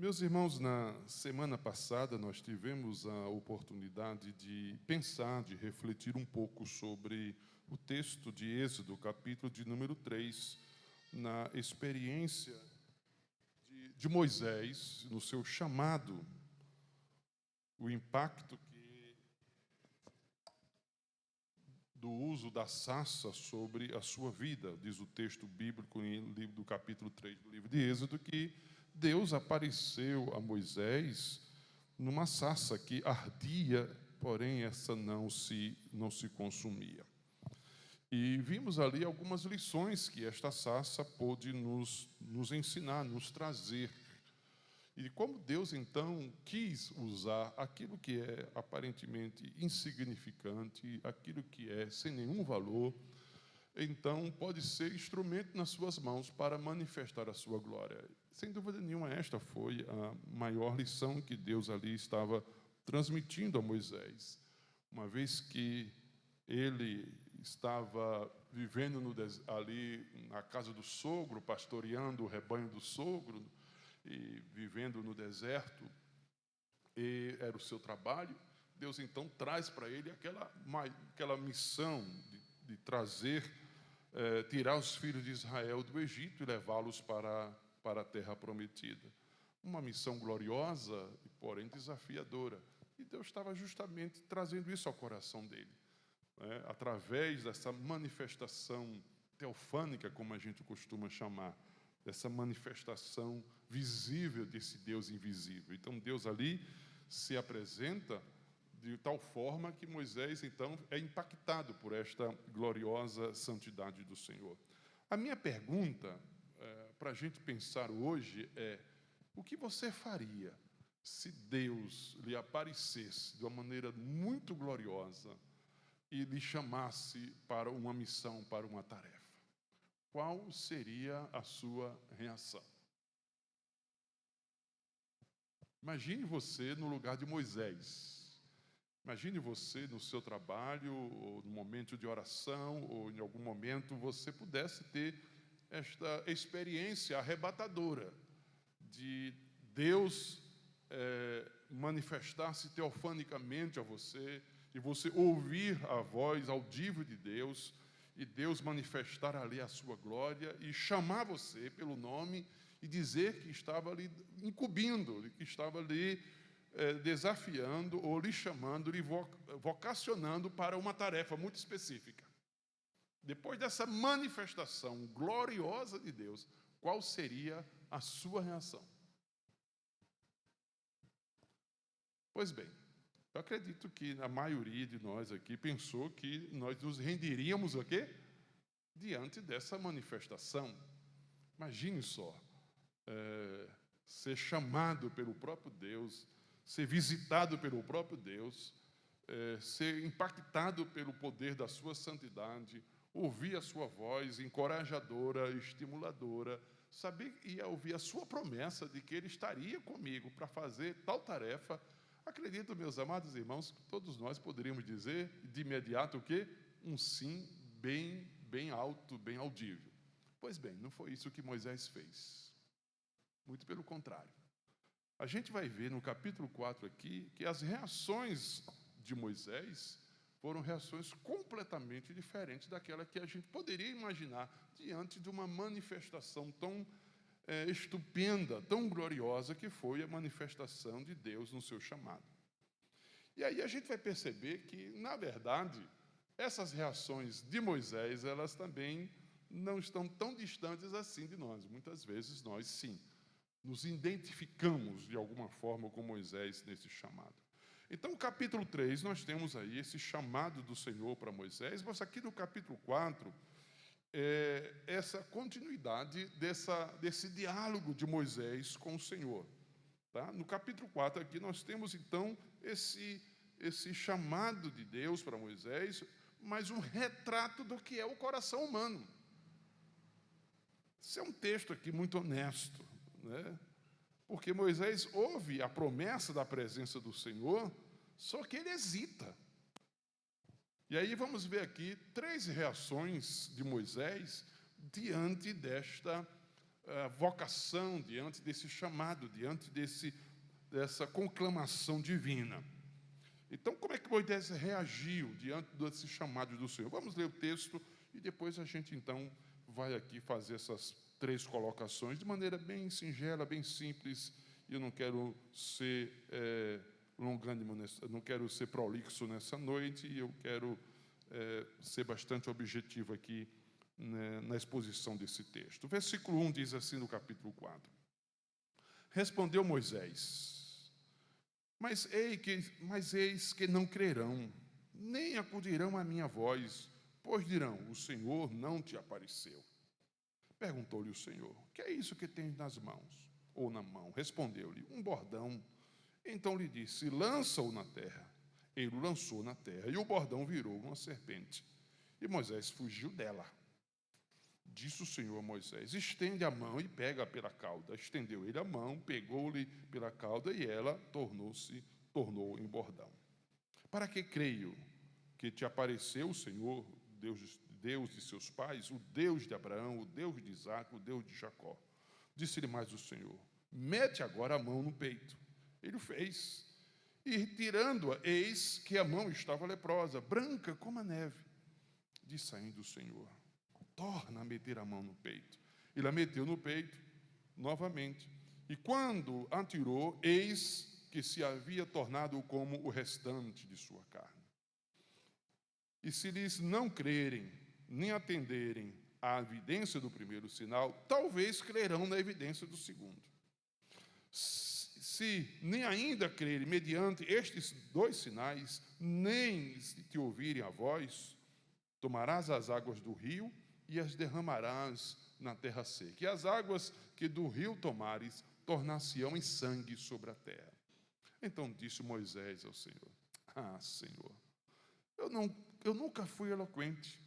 Meus irmãos, na semana passada nós tivemos a oportunidade de pensar, de refletir um pouco sobre o texto de Êxodo, capítulo de número 3, na experiência de Moisés, no seu chamado, o impacto do uso da sarça sobre a sua vida. Diz o texto bíblico no livro do capítulo 3 do livro de Êxodo que Deus apareceu a Moisés numa sarça que ardia, porém essa não se consumia. E vimos ali algumas lições que esta sarça pôde nos ensinar, nos trazer. E como Deus, então, quis usar aquilo que é aparentemente insignificante, aquilo que é sem nenhum valor, então pode ser instrumento nas suas mãos para manifestar a sua glória. Sem dúvida nenhuma, esta foi a maior lição que Deus ali estava transmitindo a Moisés. Uma vez que ele estava vivendo ali na casa do sogro, pastoreando o rebanho do sogro, e vivendo no deserto, e era o seu trabalho, Deus então traz para ele aquela missão de trazer, tirar os filhos de Israel do Egito e levá-los para a terra prometida. Uma missão gloriosa, porém desafiadora. E Deus estava justamente trazendo isso ao coração dele, através dessa manifestação teofânica, como a gente costuma chamar, dessa manifestação visível desse Deus invisível. Então Deus ali se apresenta de tal forma que Moisés então é impactado por esta gloriosa santidade do Senhor. A minha pergunta para a gente pensar hoje é: o que você faria se Deus lhe aparecesse de uma maneira muito gloriosa e lhe chamasse para uma missão, para uma tarefa? Qual seria a sua reação? Imagine você no lugar de Moisés. Imagine você no seu trabalho, ou no momento de oração, ou em algum momento você pudesse ter esta experiência arrebatadora de Deus manifestar-se teofanicamente a você, e você ouvir a voz audível de Deus, e Deus manifestar ali a sua glória e chamar você pelo nome e dizer que estava ali incumbindo, que estava ali desafiando ou lhe chamando, lhe vocacionando para uma tarefa muito específica. Depois dessa manifestação gloriosa de Deus, qual seria a sua reação? Pois bem, eu acredito que a maioria de nós aqui pensou que nós nos renderíamos o quê? Diante dessa manifestação. Imagine só, ser chamado pelo próprio Deus, ser visitado pelo próprio Deus, ser impactado pelo poder da sua santidade, ouvir a sua voz encorajadora, estimuladora, saber e ouvir a sua promessa de que Ele estaria comigo para fazer tal tarefa. Acredito, meus amados irmãos, que todos nós poderíamos dizer de imediato o quê? Um sim bem alto, bem audível. Pois bem, não foi isso que Moisés fez. Muito pelo contrário. A gente vai ver no capítulo 4 aqui que as reações de Moisés foram reações completamente diferentes daquela que a gente poderia imaginar diante de uma manifestação tão estupenda, tão gloriosa que foi a manifestação de Deus no seu chamado. E aí a gente vai perceber que, na verdade, essas reações de Moisés, elas também não estão tão distantes assim de nós. Muitas vezes nós, sim, nos identificamos de alguma forma com Moisés nesse chamado. Então, no capítulo 3, nós temos aí esse chamado do Senhor para Moisés, mas aqui no capítulo 4, essa continuidade desse diálogo de Moisés com o Senhor. Tá? No capítulo 4 aqui nós temos então esse chamado de Deus para Moisés, mas um retrato do que é o coração humano. Esse é um texto aqui muito honesto, né? Porque Moisés ouve a promessa da presença do Senhor, só que ele hesita. E aí vamos ver aqui 3 reações de Moisés diante desta vocação, diante desse chamado, diante dessa conclamação divina. Então, como é que Moisés reagiu diante desse chamado do Senhor? Vamos ler o texto e depois a gente, então, vai aqui fazer essas 3 colocações de maneira bem singela, bem simples. E eu não quero ser longânimo, não quero ser prolixo nessa noite, e eu quero ser bastante objetivo aqui, né, na exposição desse texto. O versículo 1 diz assim no capítulo 4. Respondeu Moisés: Mas eis que não crerão, nem acudirão à minha voz, pois dirão: o Senhor não te apareceu. Perguntou-lhe o Senhor: que é isso que tens nas mãos, ou na mão? Respondeu-lhe: um bordão. Então lhe disse: lança-o na terra. Ele o lançou na terra, e o bordão virou uma serpente. E Moisés fugiu dela. Disse o Senhor a Moisés: estende a mão e pega pela cauda. Estendeu ele a mão, pegou-lhe pela cauda, e ela tornou em bordão. Para que creio que te apareceu o Senhor, Deus de seus pais, o Deus de Abraão, o Deus de Isaque, o Deus de Jacó. Disse-lhe mais o Senhor: mete agora a mão no peito. Ele o fez, e tirando-a, eis que a mão estava leprosa, branca como a neve. Disse ainda o Senhor: torna a meter a mão no peito. Ele a meteu no peito novamente, e quando a tirou, eis que se havia tornado como o restante de sua carne. E se lhes não crerem, nem atenderem à evidência do primeiro sinal, talvez crerão na evidência do segundo. Se nem ainda crerem mediante estes 2 sinais, nem se te ouvirem a voz, tomarás as águas do rio e as derramarás na terra seca. E as águas que do rio tomares, tornar-se-ão em sangue sobre a terra. Então disse Moisés ao Senhor: Senhor, eu nunca fui eloquente,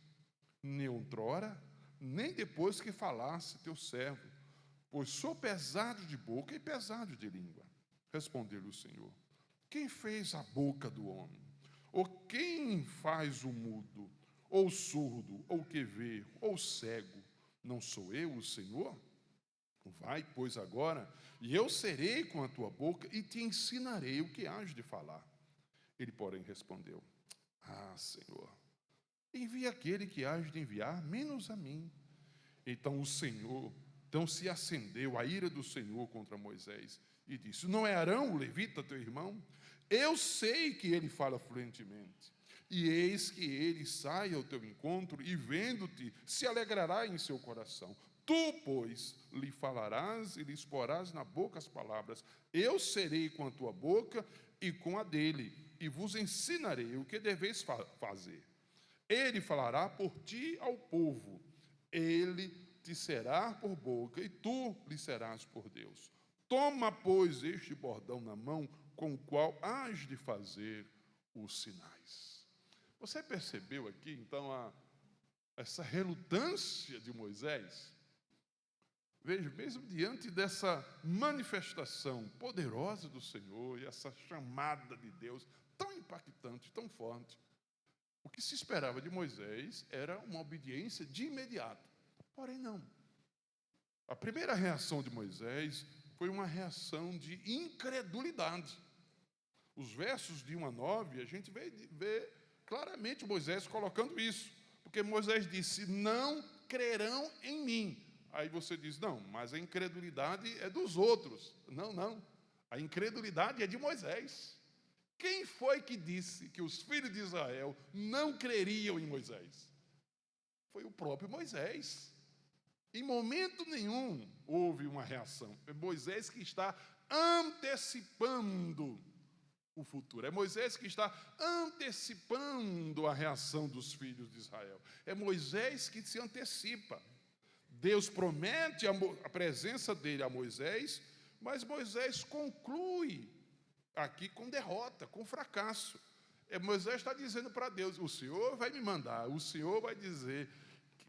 nem outrora, nem depois que falasse teu servo, pois sou pesado de boca e pesado de língua. Respondeu-lhe o Senhor: quem fez a boca do homem? Ou quem faz o mudo, ou surdo, ou que vê, ou cego? Não sou eu, o Senhor? Vai, pois, agora, e eu serei com a tua boca e te ensinarei o que hás de falar. Ele, porém, respondeu: Senhor, envia aquele que hás de enviar, menos a mim. Então se acendeu a ira do Senhor contra Moisés e disse: não é Arão, o levita, teu irmão? Eu sei que ele fala fluentemente. E eis que ele sai ao teu encontro e, vendo-te, se alegrará em seu coração. Tu, pois, lhe falarás e lhe exporás na boca as palavras. Eu serei com a tua boca e com a dele, e vos ensinarei o que deveis fazer. Ele falará por ti ao povo. Ele te será por boca, e tu lhe serás por Deus. Toma, pois, este bordão na mão, com o qual hás de fazer os sinais. Você percebeu aqui, então, essa relutância de Moisés? Veja, mesmo diante dessa manifestação poderosa do Senhor e essa chamada de Deus tão impactante, tão forte, o que se esperava de Moisés era uma obediência de imediato. Porém, não. A primeira reação de Moisés foi uma reação de incredulidade. Os versos de 1 a 9, a gente vê claramente Moisés colocando isso. Porque Moisés disse: não crerão em mim. Aí você diz: não, mas a incredulidade é dos outros. Não. A incredulidade é de Moisés. Quem foi que disse que os filhos de Israel não creriam em Moisés? Foi o próprio Moisés. Em momento nenhum houve uma reação. É Moisés que está antecipando o futuro. É Moisés que está antecipando a reação dos filhos de Israel. É Moisés que se antecipa. Deus promete a presença dele a Moisés, mas Moisés conclui aqui com derrota, com fracasso. Moisés está dizendo para Deus: o Senhor vai me mandar, o Senhor vai dizer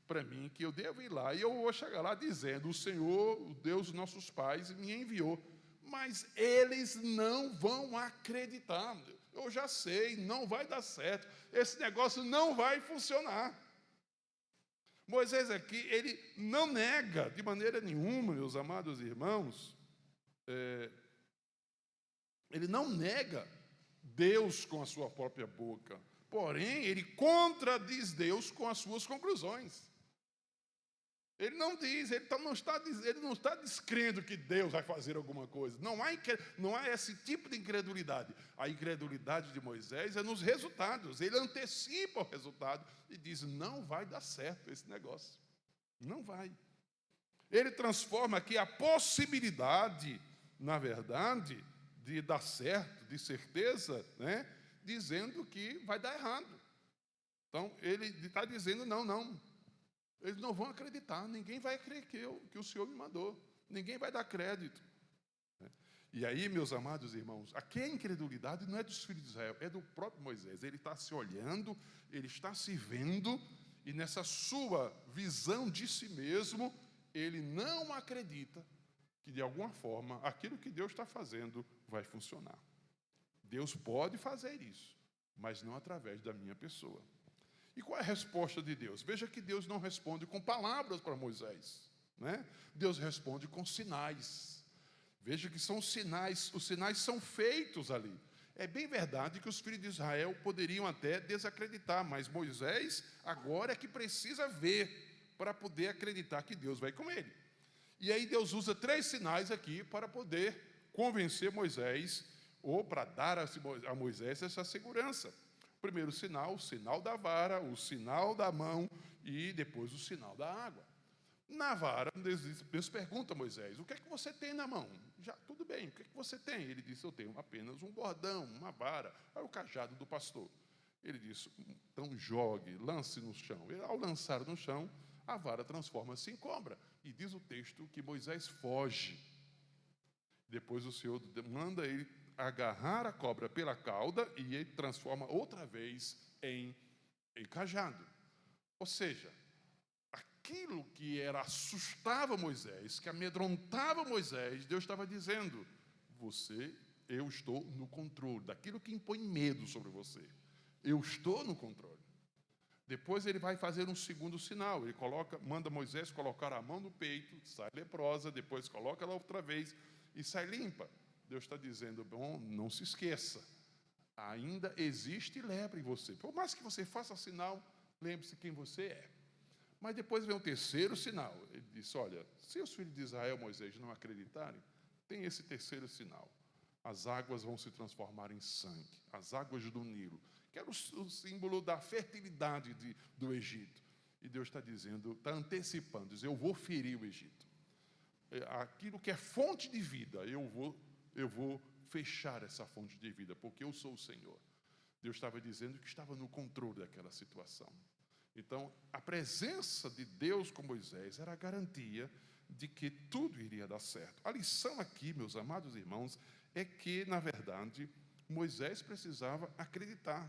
para mim que eu devo ir lá, e eu vou chegar lá dizendo: o Senhor, o Deus dos nossos pais, me enviou. Mas eles não vão acreditar. Eu já sei, não vai dar certo. Esse negócio não vai funcionar. Moisés aqui, ele não nega de maneira nenhuma, meus amados irmãos, ele não nega Deus com a sua própria boca, porém, ele contradiz Deus com as suas conclusões. Ele não diz, ele não está descrendo que Deus vai fazer alguma coisa. Não há esse tipo de incredulidade. A incredulidade de Moisés é nos resultados. Ele antecipa o resultado e diz, não vai dar certo esse negócio. Não vai. Ele transforma aqui a possibilidade, na verdade, de dar certo, de certeza, né, dizendo que vai dar errado. Então, ele está dizendo, não. Eles não vão acreditar, ninguém vai crer que o Senhor me mandou, ninguém vai dar crédito. E aí, meus amados irmãos, aqui a incredulidade não é dos filhos de Israel, é do próprio Moisés. Ele está se olhando, ele está se vendo, e nessa sua visão de si mesmo, ele não acredita que, de alguma forma, aquilo que Deus está fazendo vai funcionar. Deus pode fazer isso, mas não através da minha pessoa. E qual é a resposta de Deus? Veja que Deus não responde com palavras para Moisés, né? Deus responde com sinais. Veja que são sinais, os sinais são feitos ali. É bem verdade que os filhos de Israel poderiam até desacreditar, mas Moisés agora é que precisa ver para poder acreditar que Deus vai com ele. E aí Deus usa 3 sinais aqui para poder convencer Moisés, ou para dar a Moisés essa segurança. Primeiro sinal, o sinal da vara, o sinal da mão e depois o sinal da água. Na vara, Deus pergunta a Moisés, o que é que você tem na mão? Já, tudo bem, o que é que você tem? Ele disse, eu tenho apenas um bordão, uma vara, é o cajado do pastor. Ele disse, então jogue, lance no chão. E ao lançar no chão, a vara transforma-se em cobra. E diz o texto que Moisés foge. Depois o Senhor manda ele agarrar a cobra pela cauda e ele transforma outra vez em cajado. Ou seja, aquilo que assustava Moisés, que amedrontava Moisés, Deus estava dizendo, eu estou no controle daquilo que impõe medo sobre você. Eu estou no controle. Depois ele vai fazer um segundo sinal, ele manda Moisés colocar a mão no peito, sai leprosa, depois coloca ela outra vez e sai limpa. Deus está dizendo, bom, não se esqueça, ainda existe lepra em você. Por mais que você faça sinal, lembre-se quem você é. Mas depois vem o terceiro sinal. Ele disse, olha, se os filhos de Israel, Moisés, não acreditarem, tem esse terceiro sinal. As águas vão se transformar em sangue, as águas do Nilo, que era o símbolo da fertilidade do Egito. E Deus está dizendo, está antecipando, diz, eu vou ferir o Egito. Aquilo que é fonte de vida, eu vou fechar essa fonte de vida, porque eu sou o Senhor. Deus estava dizendo que estava no controle daquela situação. Então, a presença de Deus com Moisés era a garantia de que tudo iria dar certo. A lição aqui, meus amados irmãos, é que, na verdade, Moisés precisava acreditar.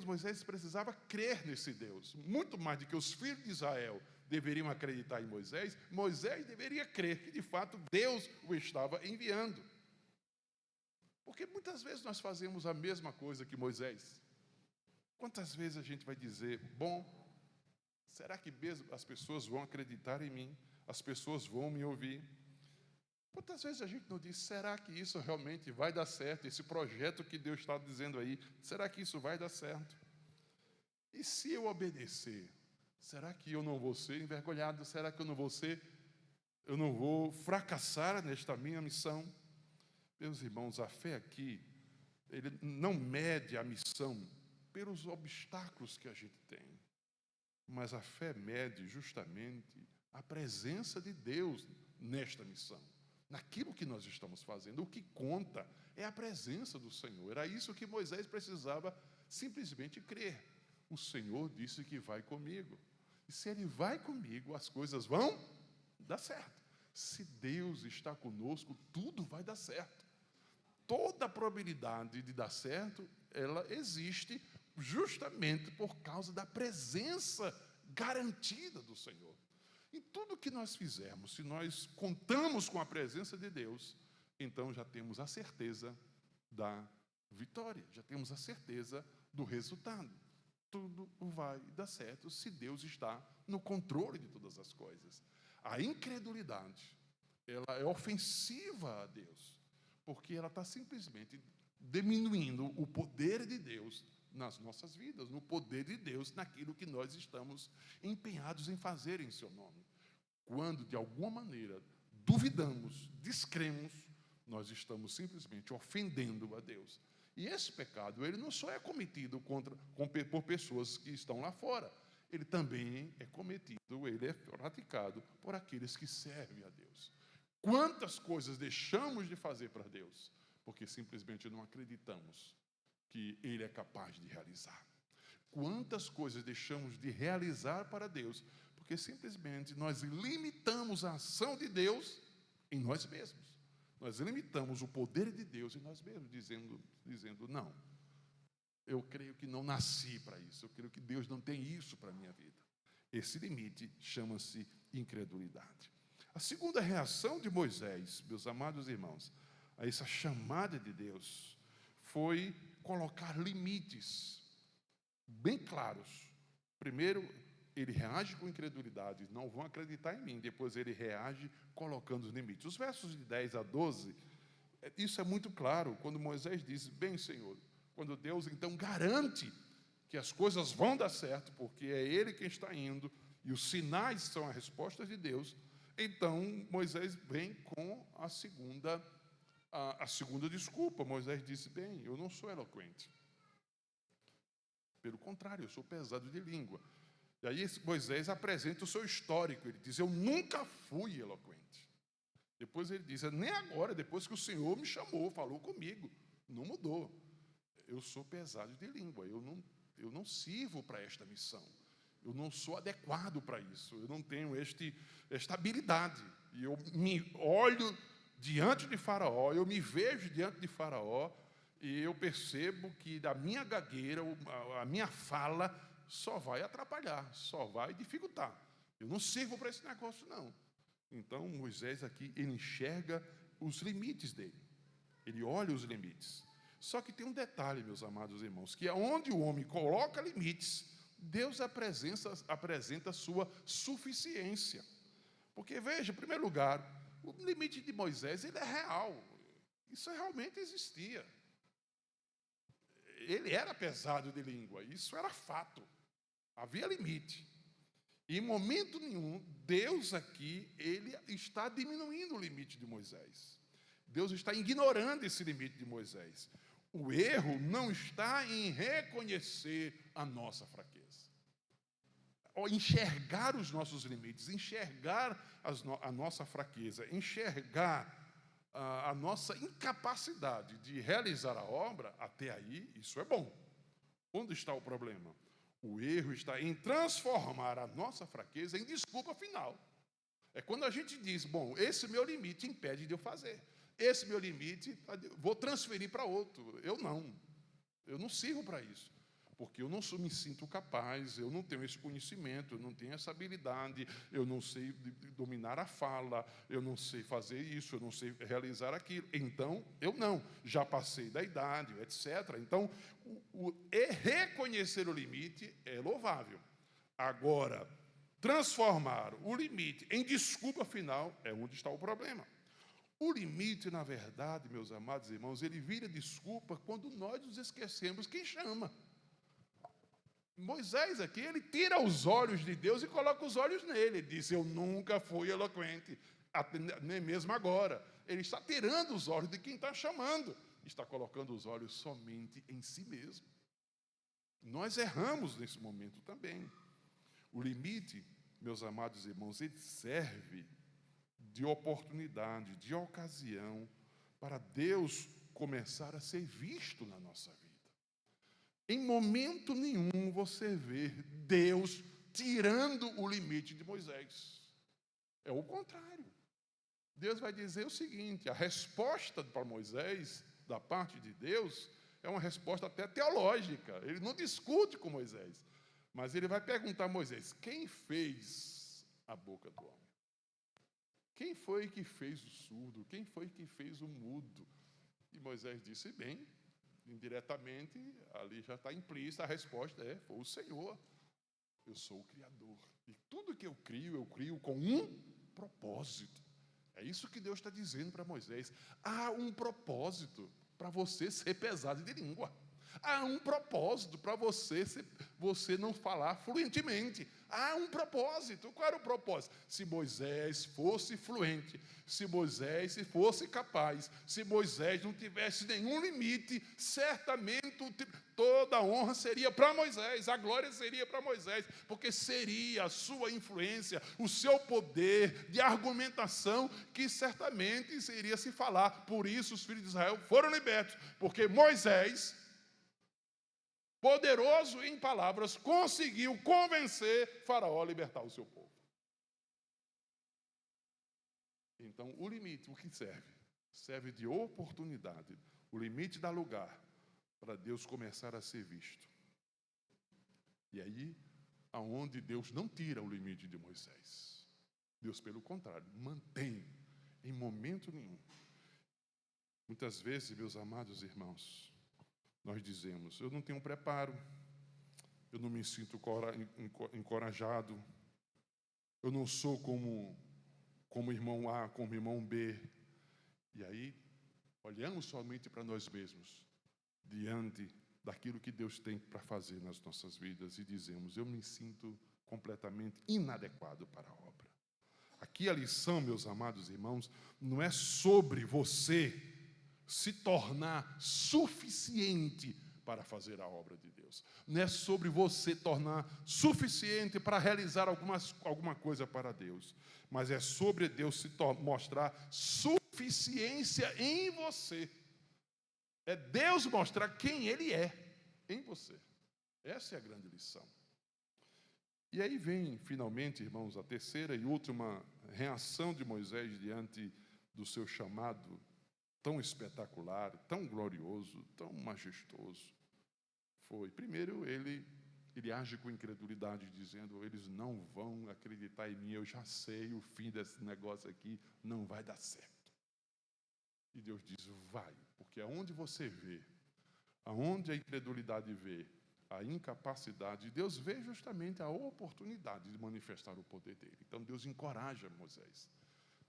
Moisés precisava crer nesse Deus. Muito mais do que os filhos de Israel deveriam acreditar em Moisés, Moisés deveria crer que, de fato, Deus o estava enviando. Porque muitas vezes nós fazemos a mesma coisa que Moisés. Quantas vezes a gente vai dizer, bom, será que mesmo as pessoas vão acreditar em mim? As pessoas vão me ouvir? Quantas vezes a gente não diz, será que isso realmente vai dar certo? Esse projeto que Deus está dizendo aí, será que isso vai dar certo? E se eu obedecer, será que eu não vou ser envergonhado? Será que eu não vou fracassar nesta minha missão? Meus irmãos, a fé aqui, ele não mede a missão pelos obstáculos que a gente tem, mas a fé mede justamente a presença de Deus nesta missão, naquilo que nós estamos fazendo. O que conta é a presença do Senhor. Era isso que Moisés precisava simplesmente crer. O Senhor disse que vai comigo. E se Ele vai comigo, as coisas vão dar certo. Se Deus está conosco, tudo vai dar certo. Toda a probabilidade de dar certo, ela existe justamente por causa da presença garantida do Senhor. Em tudo que nós fizermos, se nós contamos com a presença de Deus, então já temos a certeza da vitória, já temos a certeza do resultado. tudo vai dar certo se Deus está no controle de todas as coisas. A incredulidade, ela é ofensiva a Deus, porque ela está simplesmente diminuindo o poder de Deus nas nossas vidas, no poder de Deus naquilo que nós estamos empenhados em fazer em seu nome. Quando, de alguma maneira, duvidamos, descremos, nós estamos simplesmente ofendendo a Deus. E esse pecado, ele não só é cometido por pessoas que estão lá fora, ele também é cometido, ele é praticado por aqueles que servem a Deus. Quantas coisas deixamos de fazer para Deus, porque simplesmente não acreditamos que Ele é capaz de realizar. Quantas coisas deixamos de realizar para Deus, porque simplesmente nós limitamos a ação de Deus em nós mesmos. Nós limitamos o poder de Deus em nós mesmos, dizendo não, eu creio que não nasci para isso, eu creio que Deus não tem isso para a minha vida. Esse limite chama-se incredulidade. A segunda reação de Moisés, meus amados irmãos, a essa chamada de Deus, foi colocar limites bem claros. Primeiro, ele reage com incredulidade, não vão acreditar em mim. Depois ele reage colocando os limites. Os versos de 10 a 12, isso é muito claro, quando Moisés diz, bem, Senhor, quando Deus então garante que as coisas vão dar certo, porque é Ele quem está indo, e os sinais são as respostas de Deus, então Moisés vem com a segunda desculpa. Moisés disse, bem, eu não sou eloquente. Pelo contrário, eu sou pesado de língua. E aí Moisés apresenta o seu histórico. Ele diz, eu nunca fui eloquente. Depois ele diz, nem agora, depois que o Senhor me chamou, falou comigo, não mudou. Eu sou pesado de língua, eu não sirvo para esta missão. Eu não sou adequado para isso, eu não tenho esta habilidade. E eu me olho diante de Faraó, eu me vejo diante de Faraó, e eu percebo que da minha gagueira, a minha fala só vai atrapalhar, só vai dificultar. Eu não sirvo para esse negócio, não. Então, Moisés aqui, ele enxerga os limites dele. Ele olha os limites. Só que tem um detalhe, meus amados irmãos, que aonde o homem coloca limites, Deus apresenta a sua suficiência. Porque, veja, em primeiro lugar, o limite de Moisés, ele é real. Isso realmente existia. Ele era pesado de língua, isso era fato. Havia limite. E em momento nenhum, Deus aqui, ele está diminuindo o limite de Moisés. Deus está ignorando esse limite de Moisés. O erro não está em reconhecer a nossa fraqueza. Ou enxergar os nossos limites, enxergar a nossa fraqueza, enxergar a nossa incapacidade de realizar a obra, até aí, isso é bom. Onde está o problema? O erro está em transformar a nossa fraqueza em desculpa final. É quando a gente diz, bom, esse meu limite impede de eu fazer. Esse meu limite, vou transferir para outro. Eu não sirvo para isso. Porque eu não me sinto capaz, eu não tenho esse conhecimento, eu não tenho essa habilidade, eu não sei dominar a fala, eu não sei fazer isso, eu não sei realizar aquilo. Então, eu não, já passei da idade, etc. Então, reconhecer o limite é louvável. Agora, transformar o limite em desculpa final é onde está o problema. O limite, na verdade, meus amados irmãos, ele vira desculpa quando nós nos esquecemos quem chama. Moisés aqui, ele tira os olhos de Deus e coloca os olhos nele. Ele diz, eu nunca fui eloquente, nem mesmo agora. Ele está tirando os olhos de quem está chamando. Está colocando os olhos somente em si mesmo. Nós erramos nesse momento também. O limite, meus amados irmãos, ele serve de oportunidade, de ocasião, para Deus começar a ser visto na nossa vida. Em momento nenhum você vê Deus tirando o limite de Moisés. É o contrário. Deus vai dizer o seguinte, a resposta para Moisés, da parte de Deus, é uma resposta até teológica. Ele não discute com Moisés, mas ele vai perguntar a Moisés, quem fez a boca do homem? Quem foi que fez o surdo? Quem foi que fez o mudo? E Moisés disse, bem, indiretamente, ali já está implícita a resposta, foi o Senhor. Eu sou o Criador. E tudo que eu crio com um propósito. É isso que Deus está dizendo para Moisés. Há um propósito para você ser pesado de língua. Há um propósito para você não falar fluentemente. Há um propósito. Qual era o propósito? Se Moisés fosse fluente, se Moisés fosse capaz, se Moisés não tivesse nenhum limite, certamente toda a honra seria para Moisés, a glória seria para Moisés, porque seria a sua influência, o seu poder de argumentação que certamente iria se falar. Por isso os filhos de Israel foram libertos, porque Moisés, poderoso em palavras, conseguiu convencer Faraó a libertar o seu povo. Então, o limite, o que serve? Serve de oportunidade. O limite dá lugar para Deus começar a ser visto. E aí, aonde Deus não tira o limite de Moisés. Deus, pelo contrário, mantém em momento nenhum. Muitas vezes, meus amados irmãos, nós dizemos, eu não tenho preparo, eu não me sinto encorajado, eu não sou como irmão A, como irmão B. E aí, olhamos somente para nós mesmos, diante daquilo que Deus tem para fazer nas nossas vidas, e dizemos, eu me sinto completamente inadequado para a obra. Aqui a lição, meus amados irmãos, não é sobre você se tornar suficiente para fazer a obra de Deus. Não é sobre você tornar suficiente para realizar alguma coisa para Deus. Mas é sobre Deus mostrar suficiência em você. É Deus mostrar quem Ele é em você. Essa é a grande lição. E aí vem, finalmente, irmãos, a terceira e última reação de Moisés diante do seu chamado tão espetacular, tão glorioso, tão majestoso. Primeiro, ele age com incredulidade, dizendo, eles não vão acreditar em mim, eu já sei, o fim desse negócio aqui não vai dar certo. E Deus diz, vai, porque aonde você vê, aonde a incredulidade vê, a incapacidade, Deus vê justamente a oportunidade de manifestar o poder dele. Então Deus encoraja Moisés.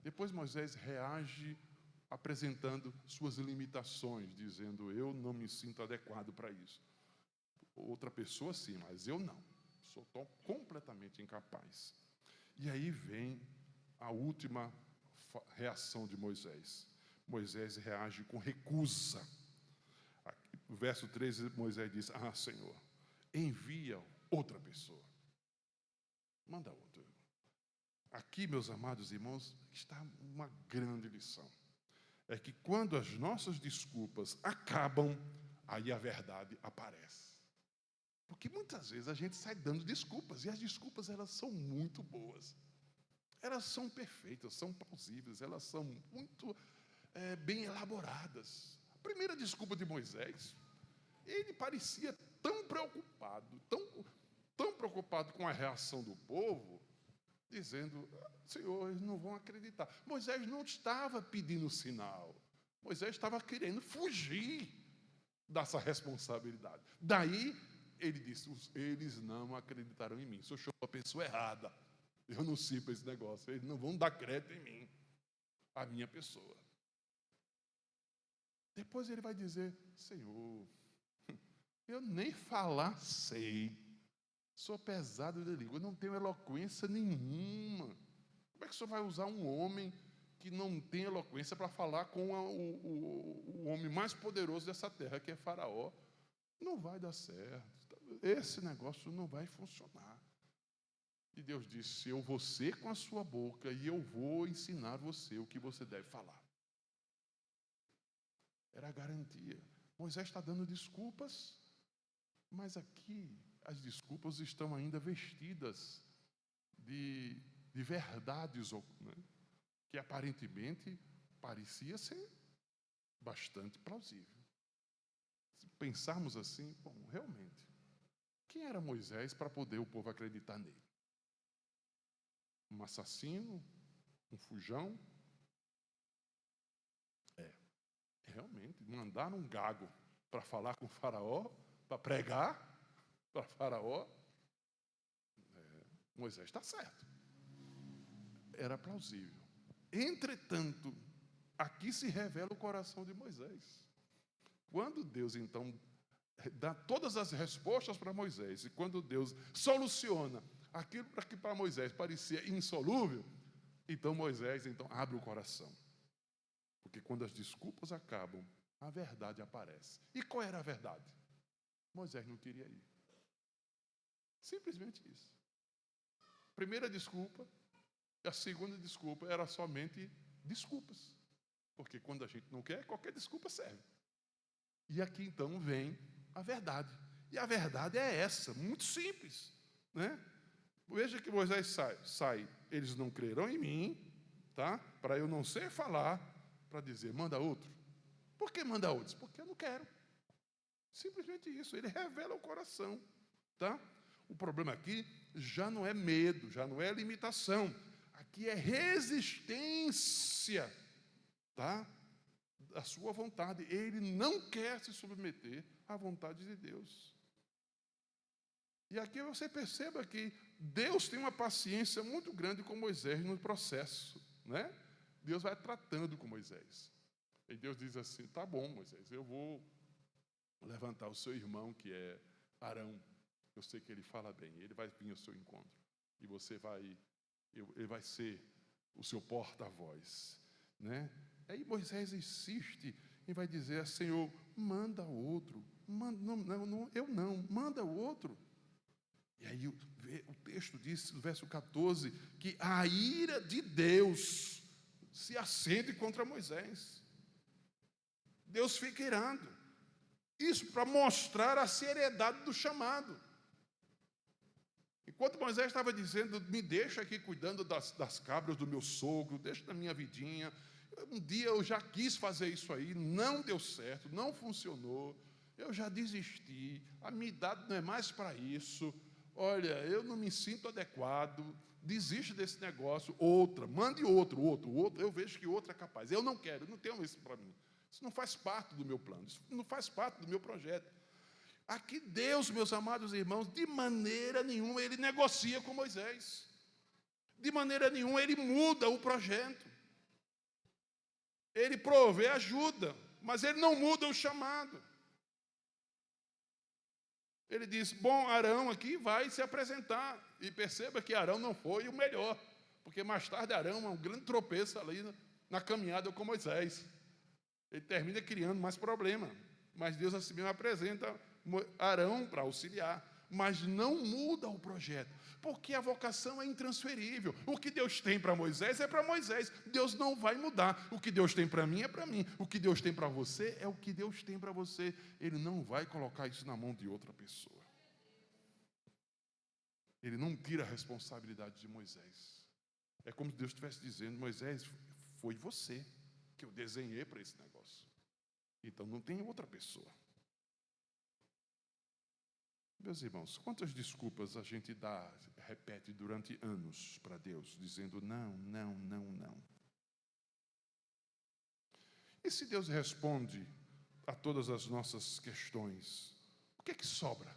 Depois Moisés reage apresentando suas limitações, dizendo, eu não me sinto adequado para isso. Outra pessoa sim, mas eu não. Sou completamente incapaz. E aí vem a última reação de Moisés. Moisés reage com recusa. No verso 13, Moisés diz, Senhor, envia outra pessoa. Manda outra. Aqui, meus amados irmãos, está uma grande lição. É que quando as nossas desculpas acabam, aí a verdade aparece. Porque muitas vezes a gente sai dando desculpas, e as desculpas elas são muito boas. Elas são perfeitas, são plausíveis, elas são muito bem elaboradas. A primeira desculpa de Moisés, ele parecia tão preocupado, tão preocupado com a reação do povo, dizendo, Senhor, eles não vão acreditar. Moisés não estava pedindo sinal. Moisés estava querendo fugir dessa responsabilidade. Daí, ele disse, eles não acreditaram em mim. O senhor chamou a pessoa errada. Eu não sirvo para esse negócio. Eles não vão dar crédito em mim, a minha pessoa. Depois ele vai dizer, Senhor, eu nem falar sei. Sou pesado de língua, eu não tenho eloquência nenhuma. Como é que o senhor vai usar um homem que não tem eloquência para falar com o homem mais poderoso dessa terra, que é Faraó? Não vai dar certo. Esse negócio não vai funcionar. E Deus disse, eu vou ser com a sua boca e eu vou ensinar você o que você deve falar. Era a garantia. Moisés está dando desculpas, mas aqui as desculpas estão ainda vestidas de verdades, né, que aparentemente parecia ser bastante plausível. Se pensarmos assim, bom, realmente, quem era Moisés para poder o povo acreditar nele? Um assassino? Um fujão? Realmente, mandaram um gago. para falar com o faraó, para pregar para faraó. Moisés está certo. Era plausível. Entretanto, aqui se revela o coração de Moisés. Quando Deus, então, dá todas as respostas para Moisés, e quando Deus soluciona aquilo que para Moisés parecia insolúvel, então Moisés abre o coração. Porque quando as desculpas acabam, a verdade aparece. E qual era a verdade? Moisés não queria ir. Simplesmente isso. Primeira desculpa, e a segunda desculpa era somente desculpas. Porque quando a gente não quer, qualquer desculpa serve. E aqui então vem a verdade. E a verdade é essa, muito simples, né? Veja que Moisés sai, eles não crerão em mim, tá? Para eu não sei falar, para dizer, manda outro. Por que manda outros? Porque eu não quero. Simplesmente isso, ele revela o coração, tá? O problema aqui já não é medo, já não é limitação. Aqui é resistência, tá? Da sua vontade. Ele não quer se submeter à vontade de Deus. E aqui você perceba que Deus tem uma paciência muito grande com Moisés no processo, né? Deus vai tratando com Moisés. E Deus diz assim, tá bom, Moisés, eu vou levantar o seu irmão, que é Arão. Eu sei que ele fala bem, ele vai vir ao seu encontro. E ele vai ser o seu porta-voz, né? Aí Moisés insiste e vai dizer, Senhor, manda outro. Manda outro. E aí o texto diz, no verso 14, que a ira de Deus se acende contra Moisés. Deus fica irado. Isso para mostrar a seriedade do chamado. Enquanto Moisés estava dizendo, me deixa aqui cuidando das cabras do meu sogro, deixa da minha vidinha. Um dia eu já quis fazer isso aí, não deu certo, não funcionou. Eu já desisti, a minha idade não é mais para isso. Olha, eu não me sinto adequado, desiste desse negócio. Mande outro, eu vejo que outro é capaz. Eu não quero, eu não tenho isso para mim. Isso não faz parte do meu plano, isso não faz parte do meu projeto. Aqui Deus, meus amados irmãos, de maneira nenhuma ele negocia com Moisés. De maneira nenhuma ele muda o projeto. Ele provê ajuda, mas ele não muda o chamado. Ele diz, bom, Arão aqui vai se apresentar. E perceba que Arão não foi o melhor, porque mais tarde Arão é um grande tropeço ali na caminhada com Moisés. Ele termina criando mais problema. Mas Deus assim mesmo apresenta Arão para auxiliar. Mas não muda o projeto, porque a vocação é intransferível. O que Deus tem para Moisés é para Moisés. Deus não vai mudar. O que Deus tem para mim é para mim. O que Deus tem para você é o que Deus tem para você. Ele não vai colocar isso na mão de outra pessoa. Ele não tira a responsabilidade de Moisés. É como se Deus estivesse dizendo, Moisés, foi você que eu desenhei para esse negócio. Então não tem outra pessoa. Meus irmãos, quantas desculpas a gente repete durante anos para Deus, dizendo não, não, não, não. E se Deus responde a todas as nossas questões, o que é que sobra?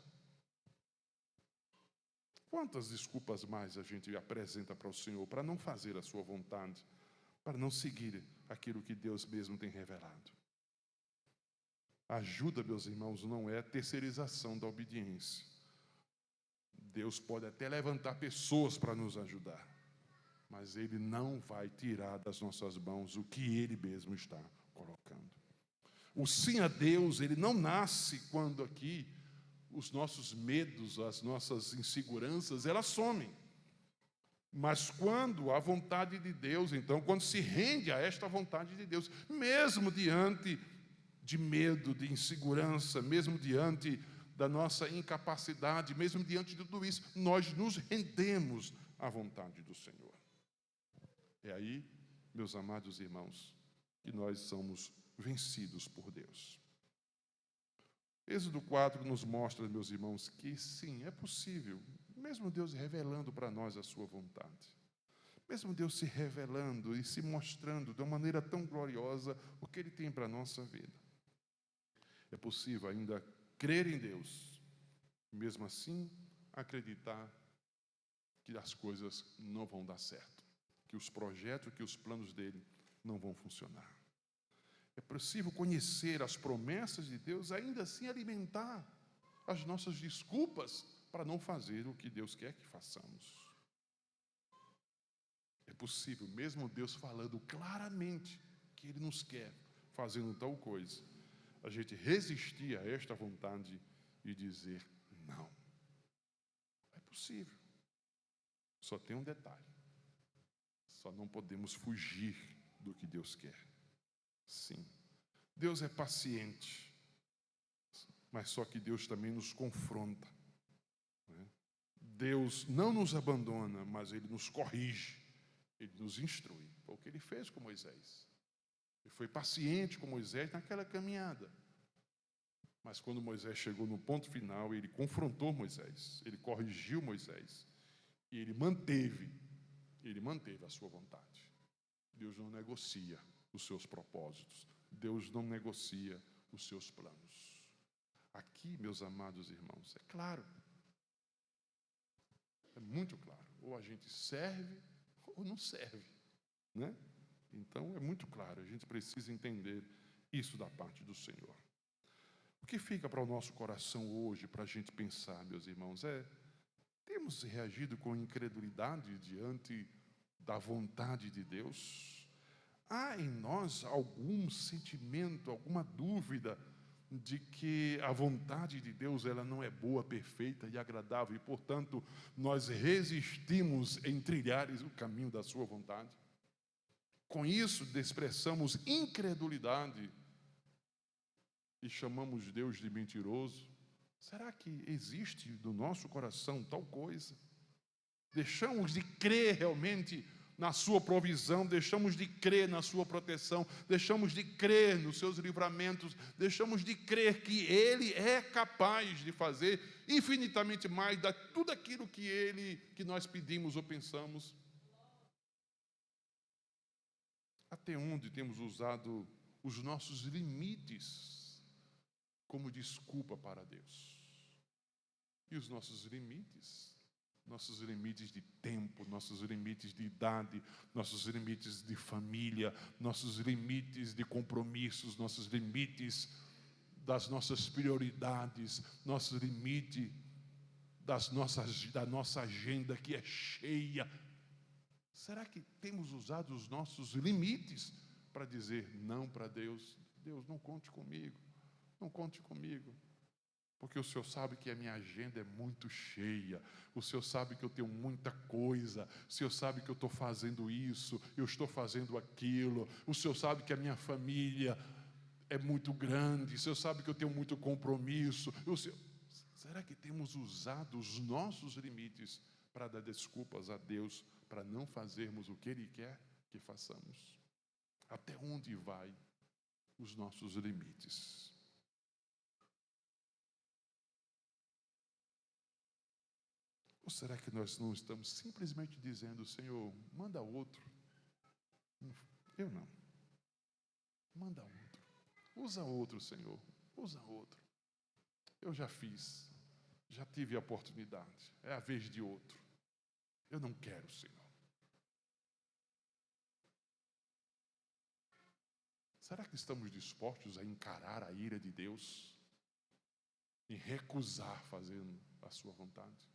Quantas desculpas mais a gente apresenta para o Senhor para não fazer a sua vontade, para não seguir aquilo que Deus mesmo tem revelado? Ajuda, meus irmãos, não é terceirização da obediência. Deus pode até levantar pessoas para nos ajudar, mas Ele não vai tirar das nossas mãos o que Ele mesmo está colocando. O sim a Deus, ele não nasce quando aqui os nossos medos, as nossas inseguranças, elas somem. Mas quando a vontade de Deus, então, quando se rende a esta vontade de Deus, mesmo diante de medo, de insegurança, mesmo diante da nossa incapacidade, mesmo diante de tudo isso, nós nos rendemos à vontade do Senhor. É aí, meus amados irmãos, que nós somos vencidos por Deus. Êxodo 4 nos mostra, meus irmãos, que sim, é possível, mesmo Deus revelando para nós a sua vontade, mesmo Deus se revelando e se mostrando de uma maneira tão gloriosa o que Ele tem para a nossa vida. É possível ainda crer em Deus, mesmo assim acreditar que as coisas não vão dar certo, que os projetos, que os planos dele não vão funcionar. É possível conhecer as promessas de Deus, ainda assim alimentar as nossas desculpas para não fazer o que Deus quer que façamos. É possível, mesmo Deus falando claramente que Ele nos quer fazendo tal coisa, a gente resistir a esta vontade e dizer não. É possível. Só tem um detalhe. Só não podemos fugir do que Deus quer. Sim. Deus é paciente. Mas só que Deus também nos confronta. Deus não nos abandona, mas Ele nos corrige. Ele nos instrui. Foi o que Ele fez com Moisés. Ele foi paciente com Moisés naquela caminhada. Mas quando Moisés chegou no ponto final, Ele confrontou Moisés. Ele corrigiu Moisés. E Ele manteve a sua vontade. Deus não negocia os seus propósitos. Deus não negocia os seus planos. Aqui, meus amados irmãos, é claro. É muito claro. Ou a gente serve ou não serve, né? Então, é muito claro. A gente precisa entender isso da parte do Senhor. O que fica para o nosso coração hoje, para a gente pensar, meus irmãos, temos reagido com incredulidade diante da vontade de Deus? Há em nós algum sentimento, alguma dúvida de que a vontade de Deus ela não é boa, perfeita e agradável e, portanto, nós resistimos em trilhar o caminho da sua vontade? Com isso, expressamos incredulidade e chamamos Deus de mentiroso. Será que existe no nosso coração tal coisa? Deixamos de crer realmente na sua provisão, deixamos de crer na sua proteção, deixamos de crer nos seus livramentos, deixamos de crer que Ele é capaz de fazer infinitamente mais de tudo aquilo que nós pedimos ou pensamos. Até onde temos usado os nossos limites como desculpa para Deus? E os nossos limites de tempo, nossos limites de idade, nossos limites de família, nossos limites de compromissos, nossos limites das nossas prioridades, nosso limite da nossa agenda que é cheia. Será que temos usado os nossos limites para dizer não para Deus? Deus, não conte comigo, não conte comigo. Porque o Senhor sabe que a minha agenda é muito cheia. O Senhor sabe que eu tenho muita coisa. O Senhor sabe que eu estou fazendo isso, eu estou fazendo aquilo. O Senhor sabe que a minha família é muito grande. O Senhor sabe que eu tenho muito compromisso. Será que temos usado os nossos limites para dar desculpas a Deus, para não fazermos o que Ele quer que façamos? Até onde vai os nossos limites? Ou será que nós não estamos simplesmente dizendo, Senhor, manda outro? Eu não. Manda outro. Usa outro, Senhor. Usa outro. Eu já fiz. Já tive a oportunidade. É a vez de outro. Eu não quero, Senhor. Será que estamos dispostos a encarar a ira de Deus? E recusar fazendo a sua vontade?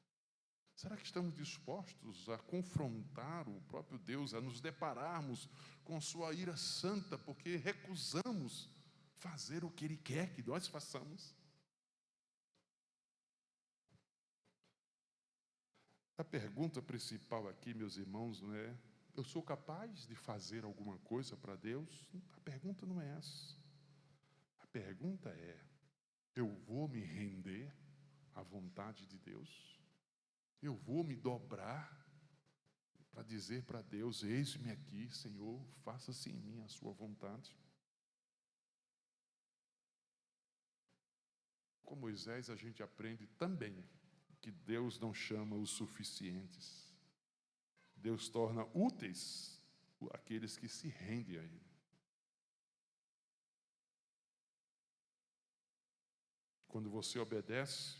Será que estamos dispostos a confrontar o próprio Deus, a nos depararmos com sua ira santa, porque recusamos fazer o que Ele quer que nós façamos? A pergunta principal aqui, meus irmãos, não é: eu sou capaz de fazer alguma coisa para Deus? A pergunta não é essa. A pergunta é: eu vou me render à vontade de Deus? Eu vou me dobrar para dizer para Deus, eis-me aqui, Senhor, faça-se em mim a sua vontade? Com Moisés a gente aprende também que Deus não chama os suficientes. Deus torna úteis aqueles que se rendem a Ele. quando você obedece,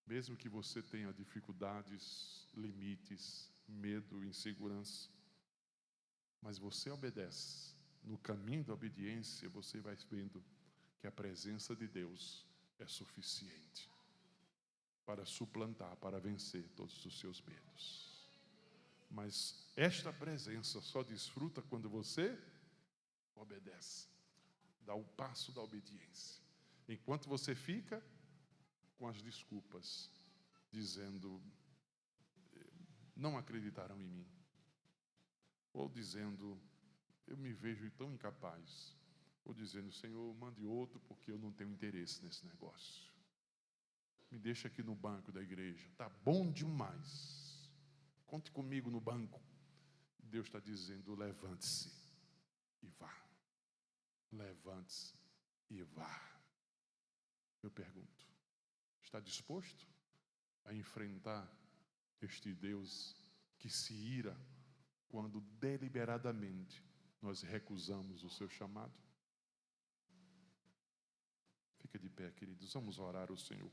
mesmo que você tenha dificuldades, limites, medo, insegurança, mas você obedece, no caminho da obediência, você vai vendo que a presença de Deus é suficiente para suplantar, para vencer todos os seus medos. Mas esta presença só desfruta quando você obedece, dá o passo da obediência. Enquanto você fica com as desculpas, dizendo, não acreditarão em mim, ou dizendo, eu me vejo tão incapaz, ou dizendo, Senhor, mande outro porque eu não tenho interesse nesse negócio. Me deixa aqui no banco da igreja, tá bom demais. Conte comigo no banco. Deus está dizendo, levante-se e vá. Levante-se e vá. Eu pergunto, está disposto a enfrentar este Deus que se ira quando deliberadamente nós recusamos o seu chamado? Fica de pé, queridos, vamos orar ao Senhor.